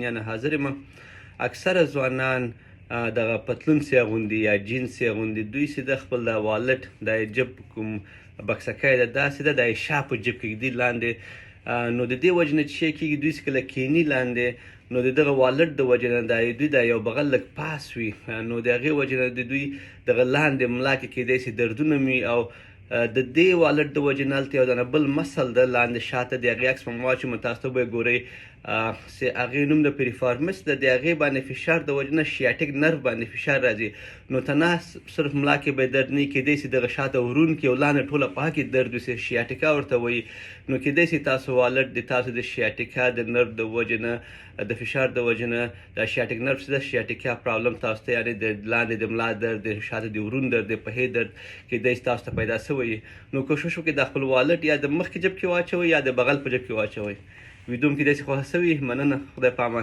نه حاضر یم. اکثره ځوانان دغه پتلون سي اغوندي یا جینس سي اغوندي، دوی چې د خپل د والټ د جب کوم بکسکی ده داسې ده، د شا په جب کې ږدي لاندې. نو د دې وجې نه چې شی کېږي، دوی چې کله کیني لاندې، نو د دغه والټ د وجې نه دوی دا یو بغل لږ پاس وي، نو د هغې وجې نه د دوی دغه لاندې ملا کې کیدای شي دردونه وي، او د دې والټ د وجې نه هلته یو دانه بل مسل ده لاندې شاته، د هغې عکس به مو واچوم، تاسو ته به یې ګورئ. چې هغې نوم د پریفارمس ده، د هغې باندې فشار د وجې نه شیاټک نرو باندې فشار راځي، نو تنها صرف ملا کې به درد نه کیدای شي دغه شاته ورونکي او لاندې ټوله په کې درد وسي، شیاټکا ورته وایي. نو کیدای شي تاسو والټ د تاسو د شیاټکا د نرو د وجې نه، د فشار د وجې نه، د شیاټک نرو چې د شیاټکا پرابلم تاسو ته، یعنې د لاندې د ملا درد، د شاته د ورون درد، د پښې درد کیدای شي تاسو ته پیدا شوی. نو کوشش وکړئ د خپل والټ یا د مخکې جب کې واچوئ یا د بغل په جب کې واچوئ. ویډیو مو کیدای شي خوښه شوي. مننه، خدای په امان.